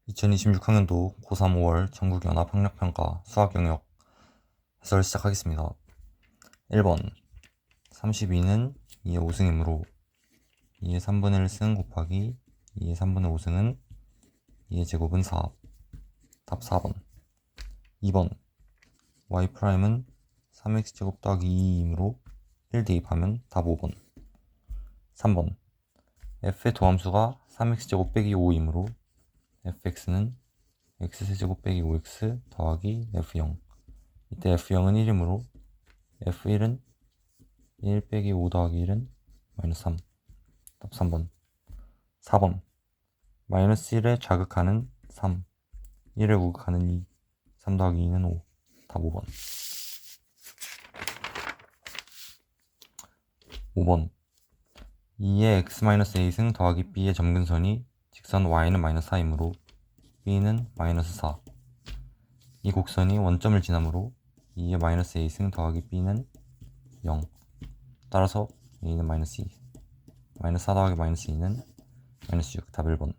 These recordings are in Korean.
2026학년도 고3 5월 전국연합학력평가 수학영역 해설 시작하겠습니다. 1번 32는 2의 5승이므로 2의 3분의 1승 곱하기 2의 3분의 5승은 2의 제곱은 4. 답 4번. 2번 y'은 3x제곱 더하기 2이므로 1 대입하면 답 5번. 3번 f의 도함수가 3x제곱 빼기 5이므로 fx는 x세제곱 빼기 5x 더하기 f0. 이때 f0은 1이므로 f1은 1 빼기 5 더하기 1은 마이너스 3. 답 3번. 4번 마이너스 1에 자극하는 3, 1에 우극하는 2, 3 더하기 2는 5. 답 5번. 5번 2의 x-a승 더하기 b의 점근선이 직선 y는 마이너스 4이므로 b는 마이너스 4. 이 곡선이 원점을 지나므로 2의 마이너스 a승 더하기 b는 0. 따라서 a는 마이너스 2. 마이너스 4 더하기 마이너스 2는 마이너스 6. 답 1번.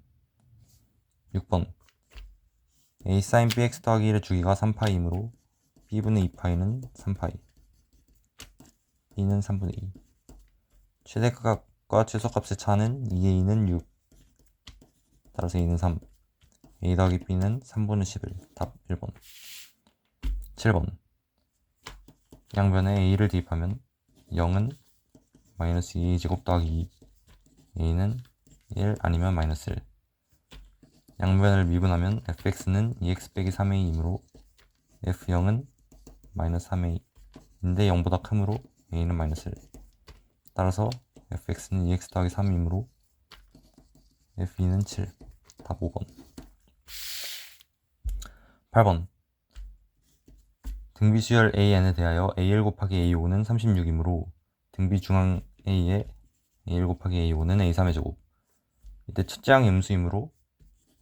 6번 a sin bx 더하기 1의 주기가 3파이이므로 b분의 2파이는 3파이, b는 3분의 2. 최대값과 최소값의 차는 2의 2는 6. 따라서 a는 3. a 더하기 b는 3분의 11. 답 1번. 7번 양변에 a를 대입하면 0은 마이너스 2a 제곱 더하기 2, a는 1 아니면 마이너스 1. 양변을 미분하면 fx는 2x 빼기 3a이므로 f0은 마이너스 3a 인데 0보다 크므로 a는 마이너스 1. 따라서 fx는 2x 더하기 3이므로 f2는 7. 답 5번. 8번 등비 수열 an에 대하여 a1 곱하기 a5는 36이므로 등비 중앙 a에 a1 곱하기 a5는 a3의 제곱. 이때 첫째 항이 음수이므로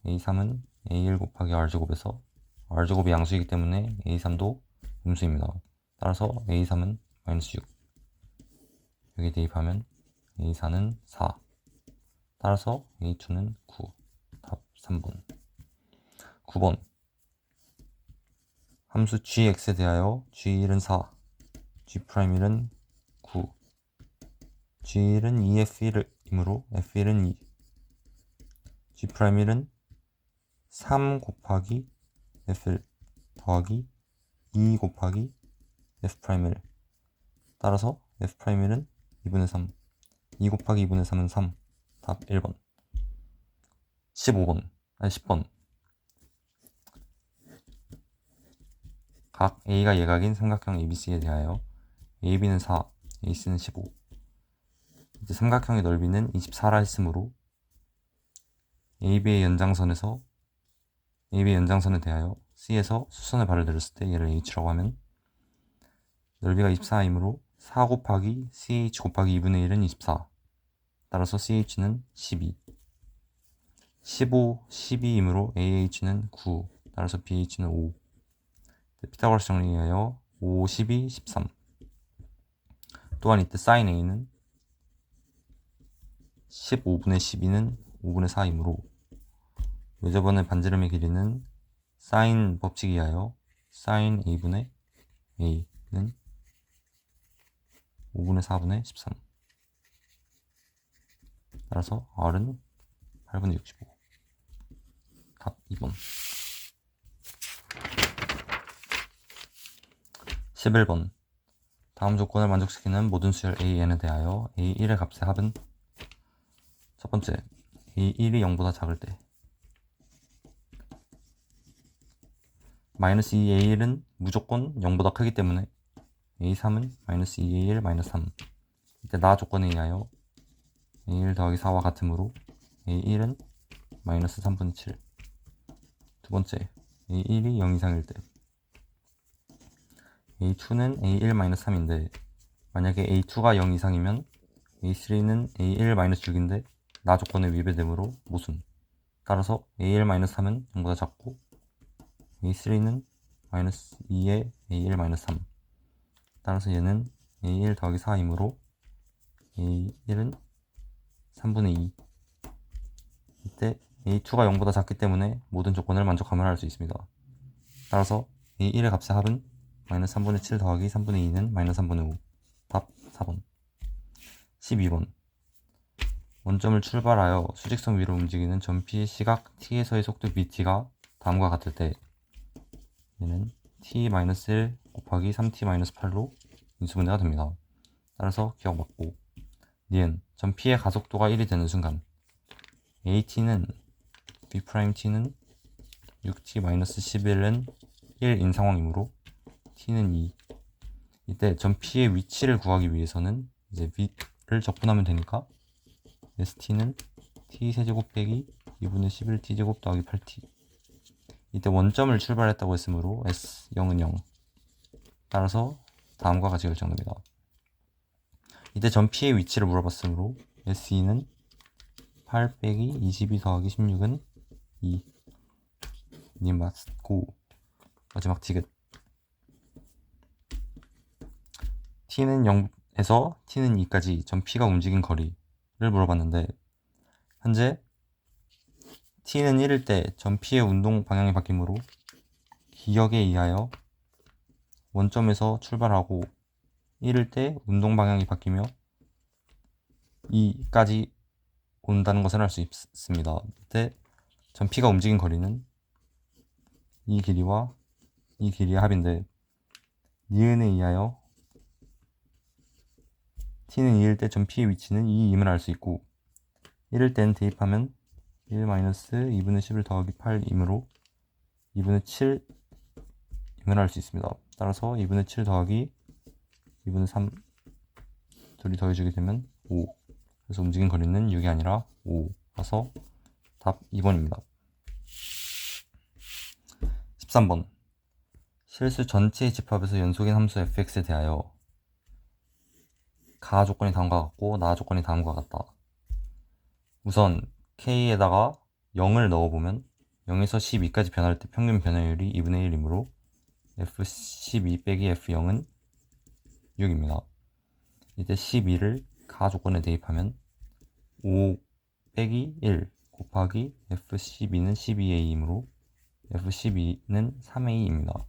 a3은 a1 곱하기 r제곱에서 r제곱이 양수이기 때문에 a3도 음수입니다. 따라서 a3은 마이너스 6. 여기 대입하면 a4는 4. 따라서 a2는 9. 답 3번. 9번 함수 gx에 대하여 g1은 4, g'1은 9, g1은 2f1이므로 f1은 2, g'1은 3 곱하기 f1 더하기 2 곱하기 f'1. 따라서 f'1은 2분의 3, 2 곱하기 2분의 3은 3. 답 1번. 10번 각 A가 예각인 삼각형 ABC에 대하여 AB는 4, AC는 15. 이제 삼각형의 넓이는 24라 했으므로 AB의 연장선에 대하여 C에서 수선을 발을 내렸을 때 얘를 H라고 하면 넓이가 24이므로 4 곱하기 CH 곱하기 2분의 1은 24. 따라서 CH는 12. 15, 12이므로 AH는 9. 따라서 BH는 5. 피타고라스 정리하여 5, 12, 13. 또한 이때 sin A는 15분의 12는 5분의 4이므로 외접원의 반지름의 길이는 sin 법칙에 의하여 sin A분의 A는 5분의 4분의 13. 따라서 R은 8분의 65. 답 2번. 11번 다음 조건을 만족시키는 모든 수열 AN에 대하여 A1의 값의 합은 첫 번째, A1이 0보다 작을 때 마이너스 2A1은 무조건 0보다 크기 때문에 A3은 마이너스 2A1 마이너스 3. 이때 나 조건에 의하여 A1 더하기 4와 같으므로 A1은 마이너스 3분의 7. 두 번째, A1이 0 이상일 때 A2는 A1 마이너스 3인데 만약에 A2가 0 이상이면 A3는 A1 마이너스 6인데 나 조건에 위배되므로 모순. 따라서 A1 마이너스 3은 0보다 작고 A3는 마이너스 2에 A1 마이너스 3. 따라서 얘는 A1 더하기 4이므로 A1은 3분의 2. 이때 A2가 0보다 작기 때문에 모든 조건을 만족하면 할 수 있습니다. 따라서 A1의 값의 합은 마이너스 3분의 7 더하기 3분의 2는 마이너스 3분의 5. 답 4번. 12번. 원점을 출발하여 수직선 위로 움직이는 점 P의 시각 t에서의 속도 bt가 다음과 같을 때 얘는 t-1 곱하기 3t-8로 인수분해가 됩니다. 따라서 기억 맞고, 니은 점 P의 가속도가 1이 되는 순간 AT는 B'T는 6t-11은 1인 상황이므로 t는 2. 이때 점 P의 위치를 구하기 위해서는 이제 V를 적분하면 되니까 ST는 T세제곱 빼기 2분의 11T제곱 더하기 8T. 이때 원점을 출발했다고 했으므로 S0은 0. 따라서 다음과 같이 결정됩니다. 이때 점 P의 위치를 물어봤으므로 SE는 8 빼기 22 더하기 16은 2. 님 맞고 마지막 티귿. T는 0에서 T는 2까지 점 P가 움직인 거리를 물어봤는데, 현재 T는 1일 때 점 P의 운동 방향이 바뀌므로 기역에 의하여 원점에서 출발하고 1일 때 운동 방향이 바뀌며 2까지 온다는 것을 알 수 있습니다. 이때 점 P가 움직인 거리는 이 길이와 이 길이의 합인데, 니은에 의하여 T는 2일 때 점 P의 위치는 2임을 알 수 있고, 1일 때는 대입하면 1-2분의 11 더하기 8이므로 2분의 7임을 알 수 있습니다. 따라서 2분의 7 더하기 2분의 3 둘이 더해주게 되면 5. 그래서 움직인 거리는 6이 아니라 5라서 답 2번입니다. 13번. 실수 전체의 집합에서 연속인 함수 fx에 대하여 가 조건이 다음과 같고 나 조건이 다음과 같다. 우선 k에다가 0을 넣어보면 0에서 12까지 변할 때 평균 변화율이 2분의 1이므로 f12 빼기 f0은 6입니다. 이때 12를 가 조건에 대입하면 5 빼기 1 곱하기 f12는 12a이므로 f12는 3a입니다.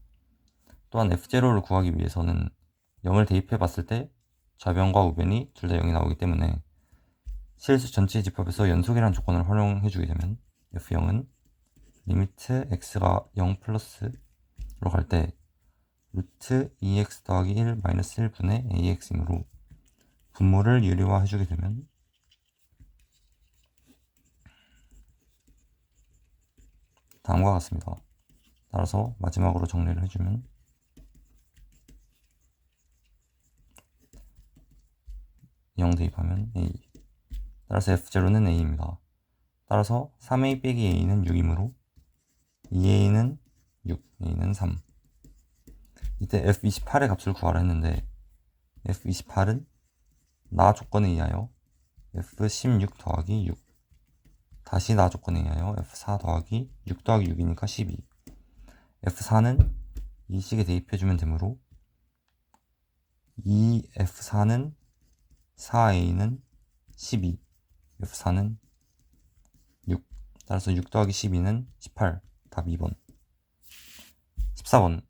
또한 f0를 구하기 위해서는 0을 대입해 봤을 때 좌변과 우변이 둘 다 0이 나오기 때문에 실수 전체의 집합에서 연속이라는 조건을 활용해 주게 되면 f0은 리미트 x가 0 플러스로 갈 때 루트 2x 더하기 1 마이너스 1분의 ax이므로 분모를 유리화 해주게 되면 다음과 같습니다. 따라서 마지막으로 정리를 해주면 0 대입하면 a. 따라서 f0는 a입니다. 따라서 3a 빼기 a는 6이므로 2a는 6, a는 3. 이때 f28의 값을 구하라 했는데 f28은 나 조건에 의하여 f16 더하기 6 다시 나 조건에 의하여 f4 더하기 6 더하기 6이니까 12. f4는 이 식에 대입해주면 되므로 2f4는 4a는 12, f4는 6. 따라서 6 더하기 12는 18. 답 2번. 14번.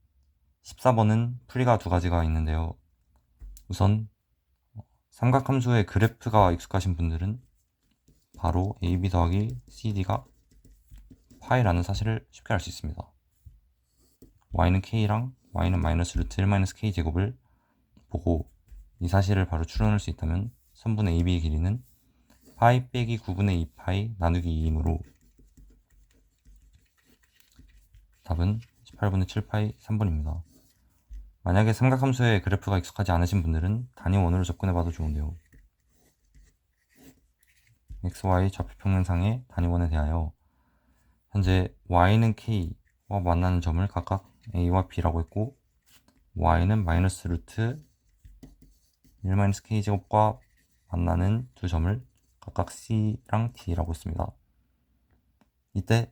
14번은 풀이가 두 가지가 있는데요. 우선 삼각함수의 그래프가 익숙하신 분들은 바로 AB 더하기 CD가 파이라는 사실을 쉽게 알 수 있습니다. y는 k랑 y는 마이너스 루트 1 마이너스 k 제곱을 보고 이 사실을 바로 추론할 수 있다면 선분의 AB의 길이는 파이 빼기 9분의 2파이 나누기 2이므로 답은 18분의 7파이 3번입니다. 만약에 삼각함수의 그래프가 익숙하지 않으신 분들은 단위원으로 접근해봐도 좋은데요. XY 좌표평면상의 단위원에 대하여 현재 y는 k와 만나는 점을 각각 a와 b라고 했고 y는 마이너스 루트 1-k 제곱과 만나는 두 점을 각각 c랑 d라고 했습니다. 이때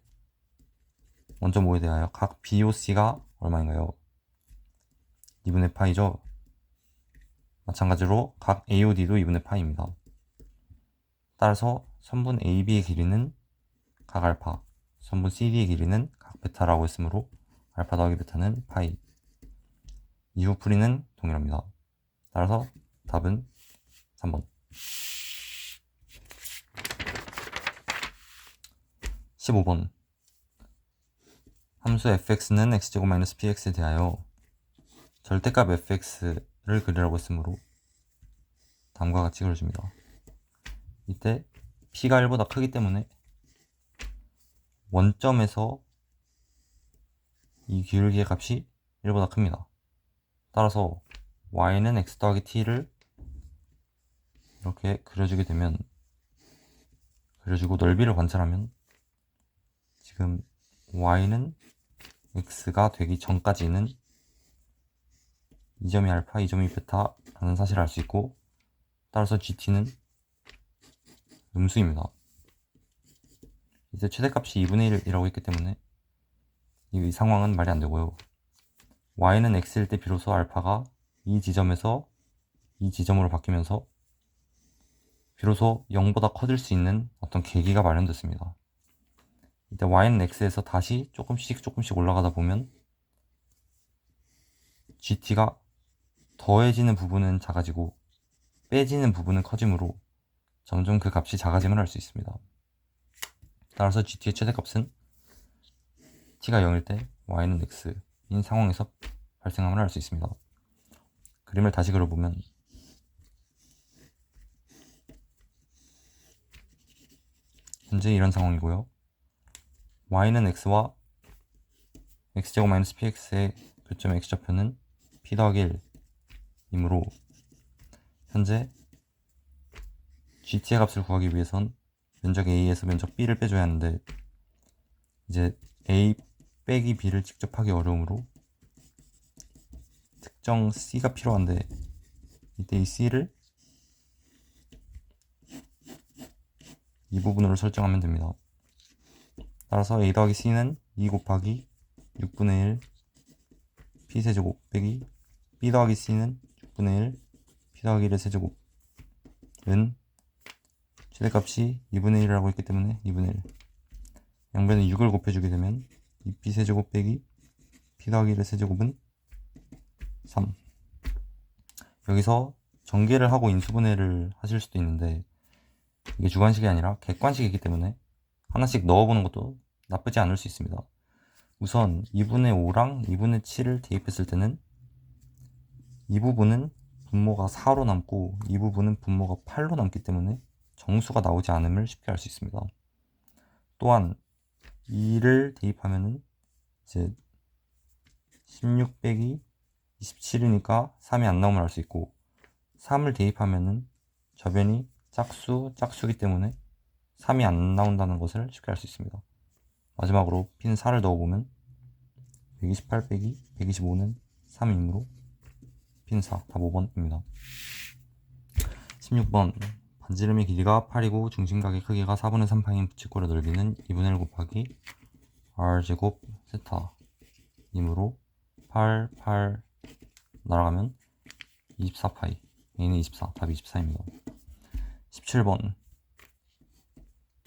먼저 뭐에 대하여 각 BOC가 얼마인가요? 2분의 파이죠. 마찬가지로 각 AOD도 2분의 파이입니다. 따라서 선분 AB의 길이는 각 알파, 선분 CD의 길이는 각 베타라고 했으므로 알파 더하기 베타는 파이. 이후 풀이는 동일합니다. 따라서 답은 3번. 15번. 함수 fx는 x제곱 마이너스 px에 대하여 절대값 fx를 그리라고 했으므로 다음과 같이 그려줍니다. 이때 p가 1보다 크기 때문에 원점에서 이 기울기의 값이 1보다 큽니다. 따라서 y는 x 더하기 t를 이렇게 그려주게 되면, 그려주고 넓이를 관찰하면 지금 y는 x가 되기 전까지는 이 점이 알파, 이 점이 베타라는 사실을 알 수 있고, 따라서 gt는 음수입니다. 이제 최대값이 2분의 1이라고 했기 때문에 이 상황은 말이 안 되고요. y는 x일 때 비로소 알파가 이 지점에서 이 지점으로 바뀌면서 비로소 0보다 커질 수 있는 어떤 계기가 마련됐습니다. 이때 y는 x에서 다시 조금씩 올라가다 보면 gt가 더해지는 부분은 작아지고 빼지는 부분은 커지므로 점점 그 값이 작아짐을 알 수 있습니다. 따라서 gt의 최대값은 t가 0일 때 y는 x인 상황에서 발생함을 알 수 있습니다. 그림을 다시 그려보면 현재 이런 상황이고요. y는 x와 x제곱 마이너스 px의 교점 x좌표는 p 더하기 1이므로 현재 gt의 값을 구하기 위해선 면적 a에서 면적 b를 빼줘야 하는데, 이제 a 빼기 b를 직접 하기 어려우므로 특정 c가 필요한데, 이때 이 c를 이 부분으로 설정하면 됩니다. 따라서 a 더하기 c는 2 곱하기 6분의 1 p 세제곱 빼기 b 더하기 c는 6분의 1 p 더하기 1의 세제곱은 최대값이 2분의 1이라고 했기 때문에 2분의 1. 양변에 6을 곱해주게 되면 2p 세제곱 빼기 p 더하기 1의 세제곱은 3. 여기서 전개를 하고 인수분해를 하실 수도 있는데, 이게 주관식이 아니라 객관식이기 때문에 하나씩 넣어보는 것도 나쁘지 않을 수 있습니다. 우선 2분의 5랑 2분의 7을 대입했을 때는 이 부분은 분모가 4로 남고 이 부분은 분모가 8로 남기 때문에 정수가 나오지 않음을 쉽게 알 수 있습니다. 또한 2를 대입하면은 이제 16 빼기 27이니까 3이 안 나옴을 알 수 있고, 3을 대입하면은 저변이 짝수기 때문에 3이 안 나온다는 것을 쉽게 알 수 있습니다. 마지막으로 p는 4를 넣어보면 128 빼기 125는 3이므로 p는 4, 답 5번입니다. 16번. 반지름의 길이가 8이고 중심각의 크기가 4분의 3파인 부채꼴의 넓이는 2분의 1 곱하기 r제곱 세타이므로 8, 8 날아가면 24파이, a는 24, 답이 24입니다. 17번.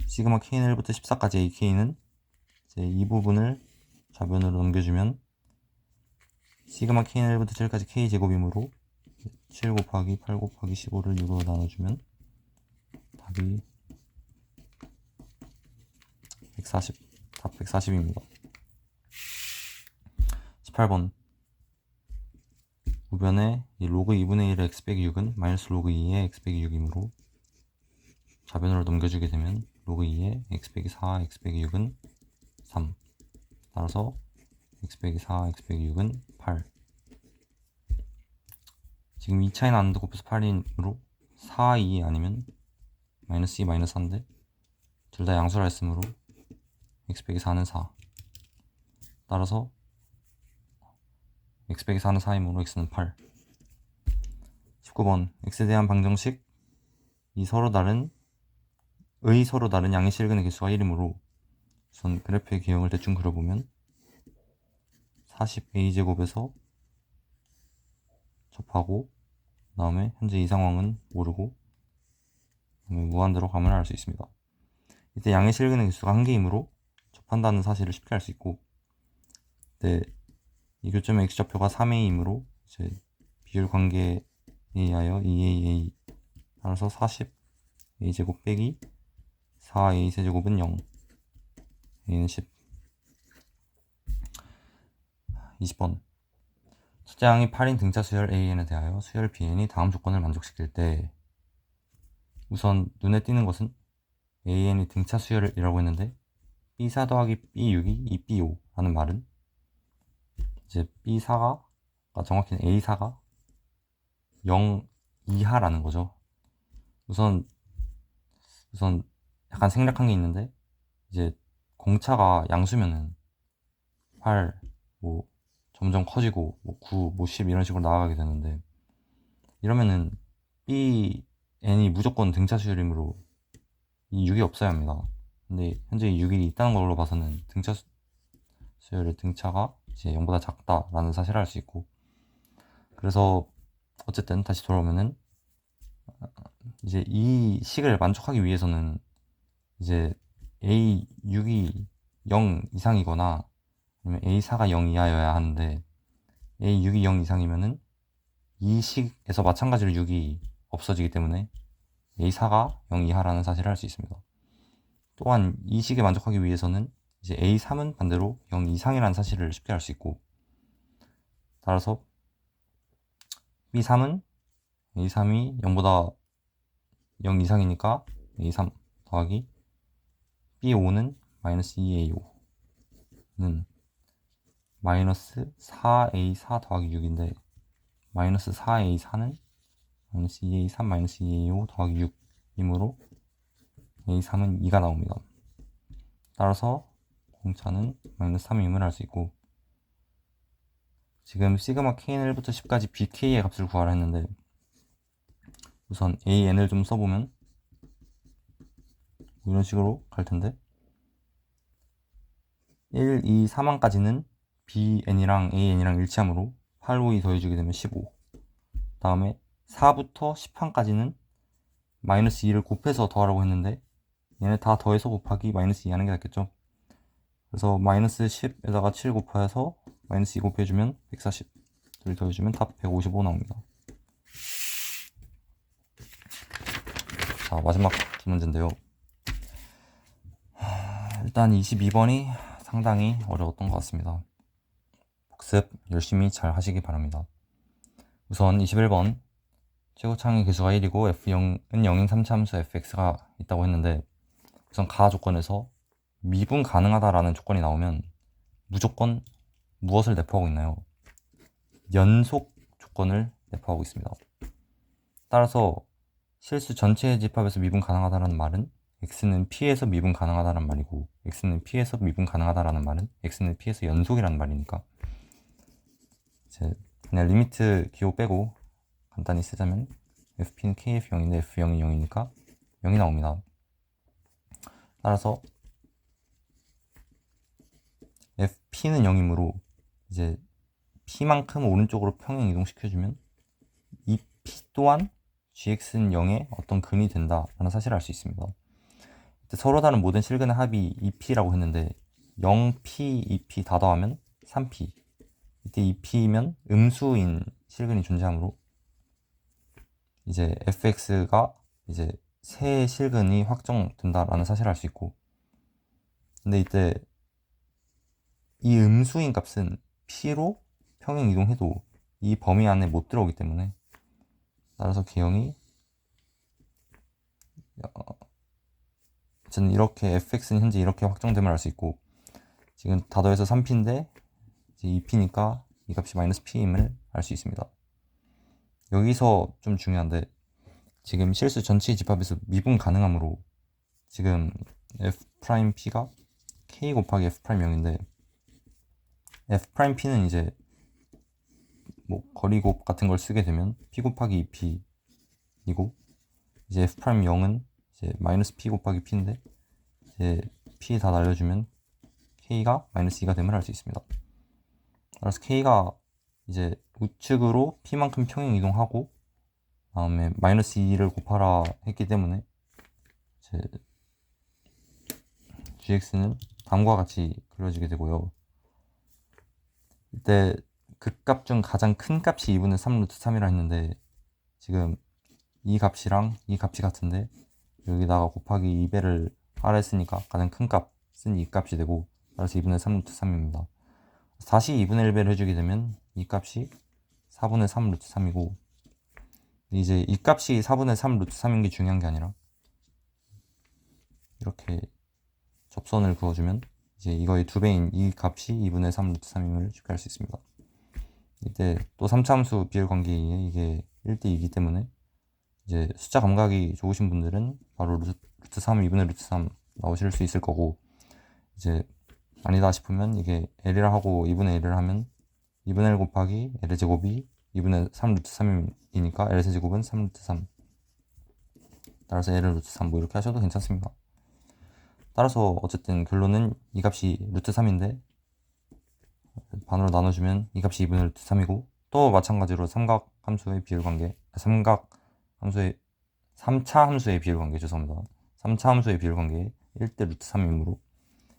시그마 k는 1부터 14까지 ak는 이제 이 부분을 좌변으로 넘겨주면 시그마 k는 1부터 7까지 k제곱이므로 7 곱하기 8 곱하기 15를 6으로 나눠주면 답이 140, 답 140입니다. 18번. 우변에 이 로그 2분의 1의 x 빼기 6은 마이너스 로그 2의 x 빼기 6이므로 좌변으로 넘겨주게 되면 로그 2의 x 빼기 4, x 빼기 6은 3. 따라서 x 빼기 4, x 빼기 6은 8. 지금 2차이 나는데 곱해서 8이므로 4, 2 아니면 마이너스 2, 마이너스 4인데 둘 다 양수라 했으므로 x 빼기 4는 4. 따라서 x 빼기 4는 4이므로 x는 8. 19번. x에 대한 방정식 서로 다른 양의 실근의 개수가 1이므로 우선 그래프의 기형을 대충 그려보면 40a제곱에서 접하고 다음에 현재 이 상황은 모르고 무한대로 가면 알 수 있습니다. 이때 양의 실근의 개수가 한 개이므로 접한다는 사실을 쉽게 알 수 있고, 네, 이 교점의 x좌표가 3a이므로 이제 비율 관계에 의하여 2aa 따라서 40 a제곱 빼기 4a 세제곱은 0, a는 10. 20번. 첫째 항이 8인 등차 수열 an에 대하여 수열 bn이 다음 조건을 만족시킬 때, 우선 눈에 띄는 것은 an이 등차 수열이라고 했는데 b4 더하기 b6이 2b5라는 말은 이제 b4가, 정확히는 a4가 0 이하라는 거죠. 우선 약간 생략한 게 있는데, 이제 공차가 양수면은 8, 뭐 점점 커지고 뭐 9, 뭐 10 이런 식으로 나아가게 되는데, 이러면은 bn이 무조건 등차 수열이므로 이 6이 없어야 합니다. 근데 현재 이 6이 있다는 걸로 봐서는 등차 수열의 등차가 이제 0보다 작다라는 사실을 알 수 있고, 그래서 어쨌든 다시 돌아오면은 이제 이 식을 만족하기 위해서는 이제 A6이 0 이상이거나 아니면 A4가 0 이하여야 하는데, A6이 0 이상이면은 이 식에서 마찬가지로 6이 없어지기 때문에 A4가 0 이하라는 사실을 알 수 있습니다. 또한 이 식에 만족하기 위해서는 이제 A3은 반대로 0 이상이라는 사실을 쉽게 알 수 있고, 따라서 B3은 A3이 0보다 0 이상이니까 A3 더하기 B5는 마이너스 2A5는 마이너스 4A4 더하기 6인데, 마이너스 4A4는 마이너스 2A3 마이너스 2A5 더하기 6이므로 A3은 2가 나옵니다. 따라서 공차는 마이너스 3임을 알 수 있고, 지금 시그마 k는 1부터 10까지 bk의 값을 구하라 했는데, 우선 an을 좀 써보면 이런 식으로 갈 텐데, 1, 2, 3항까지는 bn이랑 an이랑 일치하므로 8, 5, 2 더해주게 되면 15. 다음에 4부터 10항까지는 마이너스 2를 곱해서 더하라고 했는데, 얘네 다 더해서 곱하기 마이너스 2 하는 게 낫겠죠. 그래서 마이너스 10에다가 7 곱해서 마이너스 2 곱해주면 140, 둘 더해주면 답 155 나옵니다. 자, 마지막 두 문제인데요. 일단 22번이 상당히 어려웠던 것 같습니다. 복습 열심히 잘 하시기 바랍니다. 우선 21번, 최고창의 개수가 1이고 f0은 0인 3차 함수 fx가 있다고 했는데, 우선 가 조건에서 미분 가능하다라는 조건이 나오면 무조건 무엇을 내포하고 있나요? 연속 조건을 내포하고 있습니다. 따라서 실수 전체의 집합에서 미분 가능하다라는 말은 x는 p에서 미분 가능하다라는 말이고, x는 p에서 미분 가능하다라는 말은 x는 p에서 연속이라는 말이니까, 이제 그냥 리미트 기호 빼고 간단히 쓰자면 fp는 kf0인데 f0이 0이니까 0이 나옵니다. 따라서 fp는 0이므로 이제 p만큼 오른쪽으로 평행 이동시켜주면 이 p 또한 gx는 0의 어떤 근이 된다라는 사실을 알 수 있습니다. 서로 다른 모든 실근의 합이 2p라고 했는데 0p, 2p 다 더하면 3p. 이때 2p면 음수인 실근이 존재하므로 이제 fx가 이제 세 실근이 확정된다라는 사실을 알 수 있고, 근데 이때 이 음수인 값은 p로 평행 이동해도 이 범위 안에 못 들어오기 때문에, 따라서 기형이 저는 이렇게 fx는 현재 이렇게 확정됨을 알 수 있고, 지금 다 더해서 3p인데 이제 2p니까 이 값이 마이너스 p임을 알 수 있습니다. 여기서 좀 중요한데, 지금 실수 전체 집합에서 미분 가능하므로 지금 f'p가 k 곱하기 f'0인데, f'p는 이제 뭐 거리곱 같은 걸 쓰게 되면 p 곱하기 2p이고, 이제 f'0은 이제 마이너스 p 곱하기 p인데, 이제 p 다 날려주면 k가 마이너스 2가 됨을 알 수 있습니다. 그래서 k가 이제 우측으로 p만큼 평행 이동하고, 다음에 마이너스 2를 곱하라 했기 때문에 이제 gx는 다음과 같이 그려지게 되고요. 이때 극값 중 가장 큰 값이 2분의 3 루트 3이라 했는데 지금 이 값이랑 이 값이 같은데 여기다가 곱하기 2배를 하라 했으니까 가장 큰 값은 이 값이 되고 따라서 2분의 3 루트 3입니다. 다시 2분의 1배를 해주게 되면 이 값이 4분의 3 루트 3이고 이제 이 값이 4분의 3 루트 3인 게 중요한 게 아니라 이렇게 접선을 그어주면 이제 이거의 2배인 이 값이 2분의 3 루트 3임을 쉽게 알 수 있습니다. 이때 또 3차함수 비율 관계에 의해 이게 1대2이기 때문에 이제 숫자 감각이 좋으신 분들은 바로 루트 3, 2분의 루트 3 나오실 수 있을 거고 이제 아니다 싶으면 이게 L이라 하고 2분의 1을 하면 2분의 1 곱하기 L의 제곱이 2분의 3 루트 3이니까 L의 제곱은 3 루트 3 따라서 L은 루트 3 뭐 이렇게 하셔도 괜찮습니다. 따라서 어쨌든 결론은 이 값이 루트 3인데 반으로 나눠주면 이 값이 2분의 루트 3이고 또 마찬가지로 삼각 함수의 비율 관계 3차 함수의 비율 관계 죄송합니다. 3차 함수의 비율 관계 1대 루트 3이므로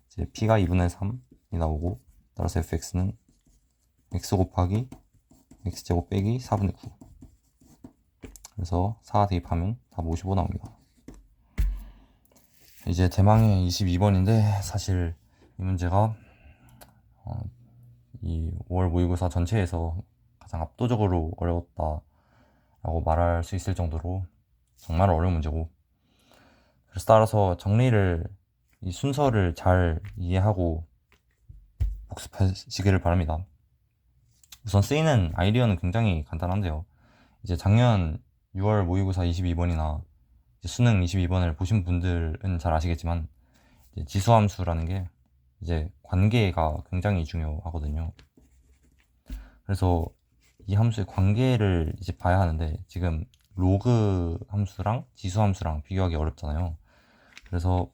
이제 p가 2분의 3이 나오고 따라서 fx는 x 곱하기 x제곱 빼기 4분의 9 그래서 4 대입하면 답 55 나옵니다. 이제 대망의 22번인데 사실 이 문제가 이 5월 모의고사 전체에서 가장 압도적으로 어려웠다라고 말할 수 있을 정도로 정말 어려운 문제고 그래서 따라서 정리를 이 순서를 잘 이해하고 복습하시기를 바랍니다. 우선 쓰이는 아이디어는 굉장히 간단한데요. 이제 작년 6월 모의고사 22번이나 수능 22번을 보신 분들은 잘 아시겠지만 지수함수라는 게 이제 관계가 굉장히 중요하거든요. 그래서 이 함수의 관계를 이제 봐야 하는데 지금 로그 함수랑 지수함수랑 비교하기 어렵잖아요. 그래서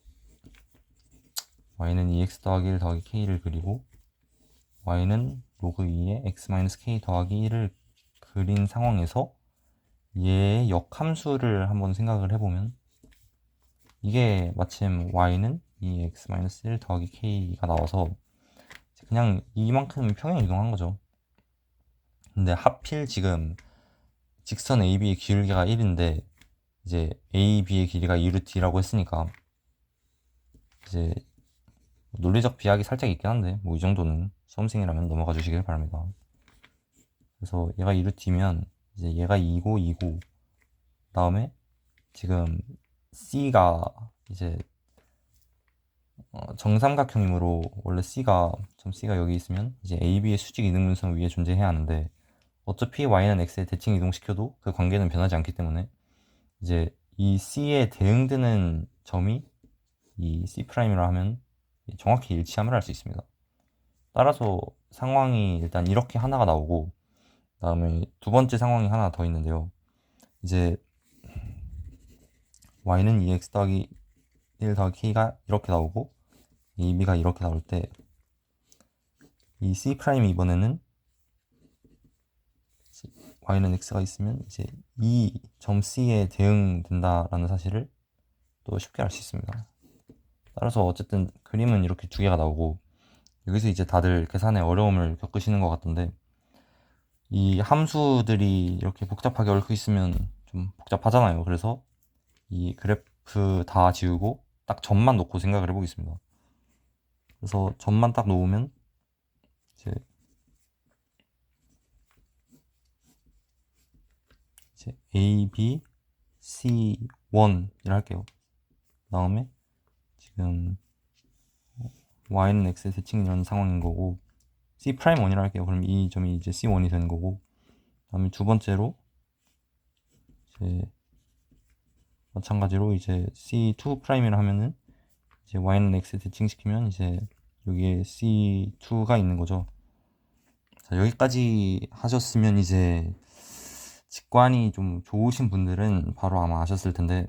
y는 2x 더하기 1 더하기 k를 그리고 y는 로그 2에 x-k 더하기 1을 그린 상황에서 얘의 역함수를 한번 생각을 해보면 이게 마침 y는 2x-1 더하기 k가 나와서 그냥 이만큼 평행 이동한 거죠. 근데 하필 지금 직선 AB의 기울기가 1인데 이제 AB의 길이가 2루트라고 했으니까 이제 논리적 비약이 살짝 있긴 한데 뭐 이 정도는 수험생이라면 넘어가 주시길 바랍니다. 그래서 얘가 2루트면 이제 얘가 2고 2고 다음에 지금 C가 이제 정삼각형이므로 원래 C가 여기 있으면 이제 AB의 수직 이등분선 위에 존재해야 하는데 어차피 Y는 X에 대칭 이동시켜도 그 관계는 변하지 않기 때문에 이제 이 C에 대응되는 점이 이 C'이라 하면 정확히 일치함을 알 수 있습니다. 따라서 상황이 일단 이렇게 하나가 나오고 다음에 두 번째 상황이 하나 더 있는데요. 이제 y는 2x 더하기 1 더하기 k가 이렇게 나오고 AB가 이렇게 나올 때 이 C' 이번에는 y는 x가 있으면 이제 이 점 C에 대응된다라는 사실을 또 쉽게 알 수 있습니다. 따라서 어쨌든 그림은 이렇게 두 개가 나오고 여기서 이제 다들 계산에 어려움을 겪으시는 것 같던데 이 함수들이 이렇게 복잡하게 얽혀 있으면 좀 복잡하잖아요. 그래서 이 그래프 다 지우고 딱 점만 놓고 생각을 해보겠습니다. 그래서 점만 딱 놓으면 이제 A, B, C1 이라 할게요. 그 다음에 지금 Y는 X에 대칭 이런 상황인 거고 C'1이라 할게요. 그럼 이 점이 이제 C1이 되는 거고 그 다음에 두 번째로 이제 마찬가지로 이제 C2'이라 하면은 이제 Y는 X에 대칭시키면 이제 여기에 C2가 있는 거죠. 자, 여기까지 하셨으면 이제 직관이 좀 좋으신 분들은 바로 아마 아셨을 텐데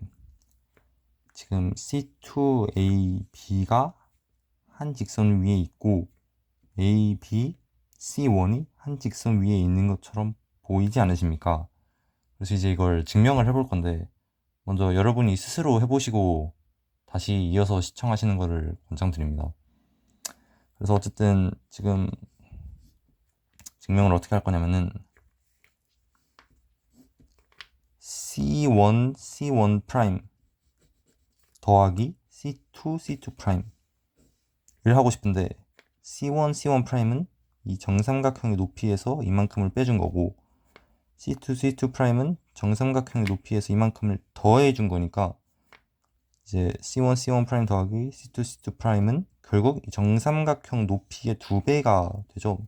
지금 C2AB가 한 직선 위에 있고 AB, C1이 한 직선 위에 있는 것처럼 보이지 않으십니까? 그래서 이제 이걸 증명을 해볼 건데 먼저 여러분이 스스로 해보시고 다시 이어서 시청하시는 것을 권장드립니다. 그래서 어쨌든 지금 증명을 어떻게 할 거냐면은 C1 프라임 더하기 C2 프라임을 하고 싶은데 C1 프라임은 이 정삼각형의 높이에서 이만큼을 빼준 거고 C2 프라임은 정삼각형의 높이에서 이만큼을 더해 준 거니까 이제 C1 프라임 더하기 C2 프라임은 결국 이 정삼각형 높이의 2배가 되죠.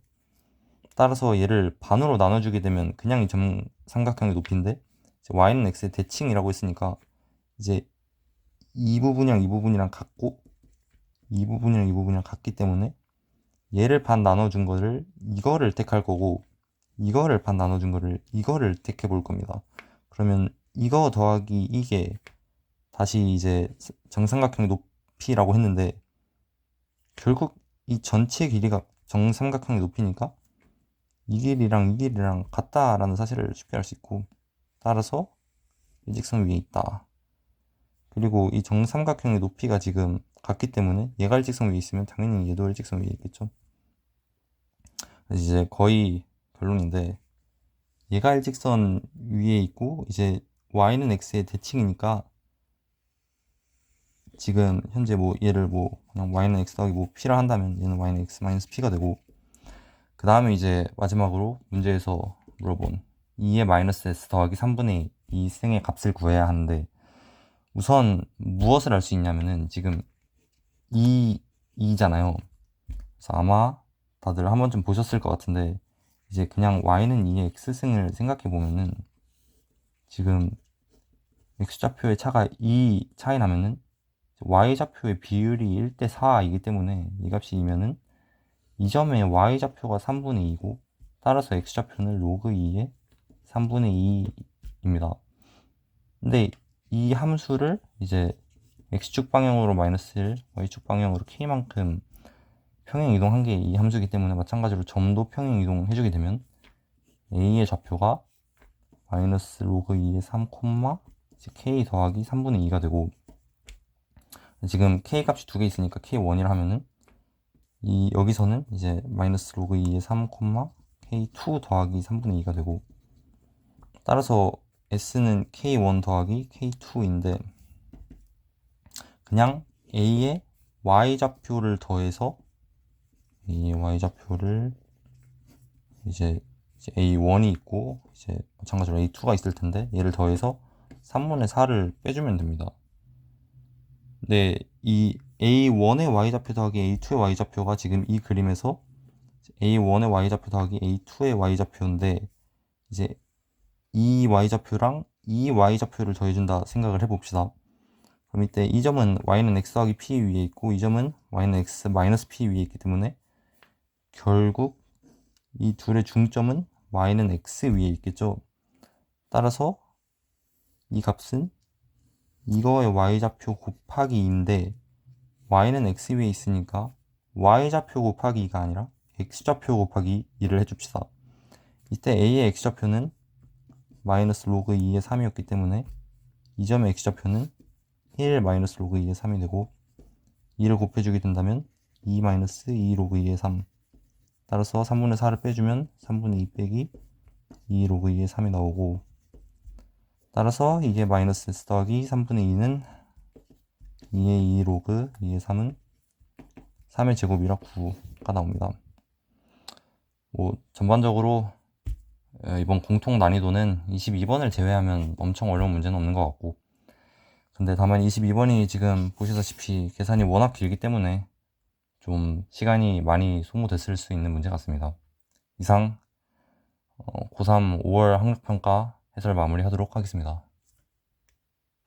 따라서 얘를 반으로 나눠주게 되면 그냥 이 정삼각형의 높이인데 y는 x의 대칭이라고 했으니까 이제 이 부분이랑 이 부분이랑 같고 이 부분이랑 이 부분이랑 같기 때문에 얘를 반 나눠준 거를 이거를 택할 거고 이거를 반 나눠준 거를 이거를 택해 볼 겁니다. 그러면 이거 더하기 이게 다시 이제 정삼각형의 높이라고 했는데 결국 이 전체 길이가 정삼각형의 높이니까 이 길이랑 같다라는 사실을 쉽게 알 수 있고 따라서 일직선 위에 있다. 그리고 이 정삼각형의 높이가 지금 같기 때문에 얘가 일직선 위에 있으면 당연히 얘도 일직선 위에 있겠죠. 그래서 이제 거의 결론인데 얘가 일직선 위에 있고 이제 y는 x의 대칭이니까 지금 현재 뭐 얘를 뭐 그냥 y는 x 더하기 뭐 p라 한다면 얘는 y는 x 마이너스 p가 되고 그 다음에 이제 마지막으로 문제에서 물어본 2의 마이너스 s 더하기 3분의 2승의 값을 구해야 하는데 우선 무엇을 알 수 있냐면은 지금 2잖아요. 그래서 아마 다들 한 번쯤 보셨을 것 같은데 이제 그냥 y는 2의 x승을 생각해 보면은 지금 x좌표의 차가 2 차이 나면은 y좌표의 비율이 1대 4이기 때문에 이 값이 2면은 이 점의 y좌표가 3분의 2고 따라서 x좌표는 로그 2의 3분의 2입니다. 근데 이 함수를 이제 x축 방향으로 마이너스 1, y축 방향으로 k만큼 평행 이동한 게 이 함수이기 때문에 마찬가지로 점도 평행 이동해주게 되면 a의 좌표가 마이너스 로그 2의 3, k 더하기 3분의 2가 되고 지금 k 값이 두 개 있으니까 k1이라 하면은 이 여기서는 이제 마이너스 로그 2의 3, k2 더하기 3분의 2가 되고 따라서 s는 k1 더하기 k2인데 그냥 a의 y좌표를 더해서 a의 y좌표를 이제 a1이 있고 이제 마찬가지로 a2가 있을 텐데 얘를 더해서 3분의 4를 빼주면 됩니다. 근데 이 a1의 y좌표 더하기 a2의 y좌표가 지금 이 그림에서 a1의 y좌표 더하기 a2의 y좌표인데 이제 이 y좌표랑 이 y좌표를 더해준다 생각을 해봅시다. 그럼 이때 이 점은 y는 x 더하기 p 위에 있고 이 점은 y는 x 마이너스 p 위에 있기 때문에 결국 이 둘의 중점은 y는 x 위에 있겠죠. 따라서 이 값은 이거의 y좌표 곱하기 2인데 y는 x 위에 있으니까 y좌표 곱하기 2가 아니라 x좌표 곱하기 2를 해줍시다. 이때 a의 x좌표는 마이너스 로그 2의 3이었기 때문에 이 점의 x좌표는 1 마이너스 로그 2의 3이 되고 2를 곱해주게 된다면 2 마이너스 2 로그 2의 3 따라서 3분의 4를 빼주면 3분의 2 빼기 2 로그 2의 3이 나오고 따라서 이게 마이너스 s 더하기 3분의 2는 2의 2 로그 2의 3은 3의 제곱이라 9가 나옵니다. 뭐 전반적으로 이번 공통 난이도는 22번을 제외하면 엄청 어려운 문제는 없는 것 같고 근데 다만 22번이 지금 보시다시피 계산이 워낙 길기 때문에 좀 시간이 많이 소모됐을 수 있는 문제 같습니다. 이상 고3 5월 학력평가 해설 마무리하도록 하겠습니다.